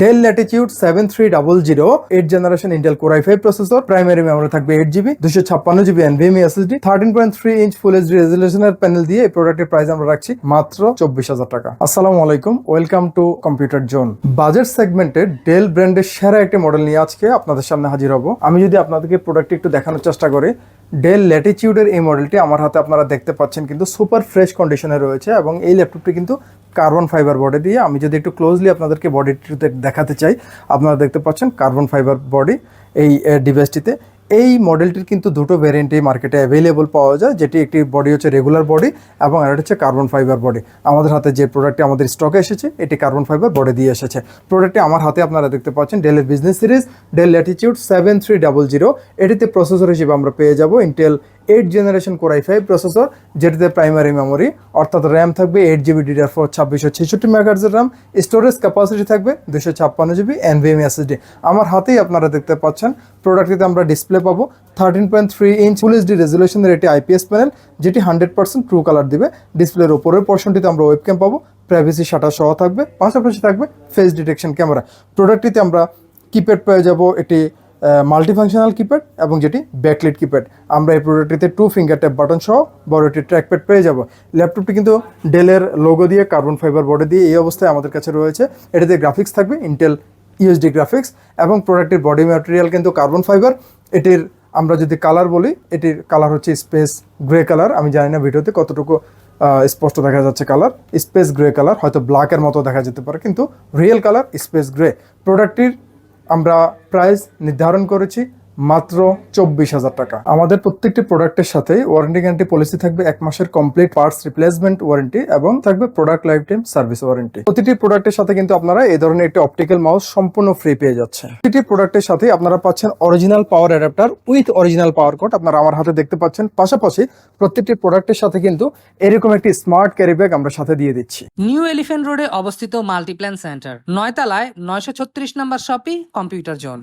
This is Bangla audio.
Dell Latitude 7300 8th generation Intel Core i5 processor, primary memory থাকবে 8GB, 256GB NVMe SSD, 13.3 inch full HD রেজোলিউশনের প্যানেল দিয়ে এই প্রোডাক্টের প্রাইস আমরা রাখছি মাত্র 24,000 টাকা। আসসালামু আলাইকুম, welcome to computer zone. Budget সেগমেন্টে ডেল ব্র্যান্ডের সেরা একটি মডেল নিয়ে আজকে আপনাদের সামনে হাজির হব। আমি যদি আপনাদেরকে প্রোডাক্টটি একটু দেখানোর চেষ্টা করি, ডেল ল্যাটিটিউডের এই মডেলটি আমার হাতে আপনারা দেখতে পাচ্ছেন কিন্তু সুপার ফ্রেশ কন্ডিশনে রয়েছে এবং এই ল্যাপটপটি কিন্তু কার্বন ফাইবার বডি দিয়ে। আমি যদি একটু ক্লোজলি আপনাদেরকে বডিটিতে দেখাতে চাই, আপনারা দেখতে পাচ্ছেন কার্বন ফাইবার বডি এই ডিভাইসটিতে। এই মডেলটির কিন্তু দুটো ভ্যারিয়েন্টই মার্কেটে অ্যাভেলেবল পাওয়া যায়, যেটি একটি বডি হচ্ছে রেগুলার বডি এবং আরেকটা হচ্ছে কার্বন ফাইবার বডি। আমাদের হাতে যে প্রোডাক্টটি আমাদের স্টকে এসেছে এটি কার্বন ফাইবার বডি দিয়ে এসেছে। প্রোডাক্টটি আমার হাতে আপনারা দেখতে পাচ্ছেন ডেলের বিজনেস সিরিজ ডেল ল্যাটিটিউড 7300। এটিতে প্রসেসর হিসেবে আমরা পেয়ে যাব Intel 8th generation Core i5 processor, যেটিতে প্রাইমারি মেমোরি অর্থাৎ র্যাম থাকবে 8GB DDR4 2666 MHz RAM, storage capacity থাকবে 256GB NVMe SSD। আমার হাতেই আপনারা দেখতে পাচ্ছেন প্রোডাক্টটিতে আমরা ডিসপ্লে পাবো 13.3 ইঞ্চ ফুল এইচডি রেজোলিউশনের একটি IPS প্যানেল, যেটি 100% ট্রু কালার দিবে। ডিসপ্লের উপরের পোর্শনটিতে আমরা ওয়েবক্যাম পাবো, প্রাইভেসি শাটার সহ থাকবে, পাশাপাশি থাকবে ফেস ডিটেকশন ক্যামেরা। প্রোডাক্টটিতে আমরা কিপ্যাড পেয়ে যাব, এটি মাল্টিফাংশনাল কিপ্যাড এবং যেটি ব্যাকলাইট কিপ্যাড। আমরা এই প্রোডাক্টটিতে 2 ফিঙ্গার ট্যাপ বাটন সহ বড় একটি ট্র্যাকপ্যাড পেয়ে যাব। ল্যাপটপটি কিন্তু ডেলের লোগো দিয়ে কার্বন ফাইবার বডি দিয়ে এই অবস্থায় আমাদের কাছে রয়েছে। এটিতে গ্রাফিক্স থাকবে ইন্টেল UHD গ্রাফিক্স এবং প্রোডাক্টের বডি ম্যাটেরিয়াল কিন্তু কার্বন ফাইবার। এটির আমরা যদি কালার বলি, এটির কালার হচ্ছে স্পেস গ্রে কালার। আমি জানি না ভিডিওতে কতটুকু স্পষ্ট দেখা যাচ্ছে কালার, স্পেস গ্রে কালার, হয়তো ব্ল্যাকের মতো দেখা যেতে পারে, কিন্তু রিয়েল কালার স্পেস গ্রে। প্রোডাক্টটির আমরা প্রাইস নির্ধারণ করেছি মাত্র 24,000 টাকা। আমাদের প্রত্যেকটি প্রোডাক্টের সাথে ওয়ারেন্টি গ্যারান্টি পলিসি থাকবে 1 মাসের কমপ্লিট পার্টস রিপ্লেসমেন্ট ওয়ারেন্টি এবং থাকবে product life time service warranty. প্রতিটি প্রোডাক্টের সাথে কিন্তু আপনারা এই ধরনের একটি অপটিক্যাল মাউস সম্পূর্ণ ফ্রি পেয়ে যাচ্ছে। প্রতিটি প্রোডাক্টের সাথে আপনারা পাচ্ছেন original power adapter with original power cord, আপনারা আমার হাতে দেখতে পাচ্ছেন। পাশাপাশি প্রত্যেকটি প্রোডাক্টের সাথে কিন্তু এরকম একটি স্মার্ট ক্যারি ব্যাগ আমরা সাথে দিয়ে দিচ্ছি। নিউ এলিফ্যান্ট রোডে অবস্থিত মাল্টিপ্ল্যান সেন্টার, 9 তলায় 936 নম্বর শপি কম্পিউটার জোন।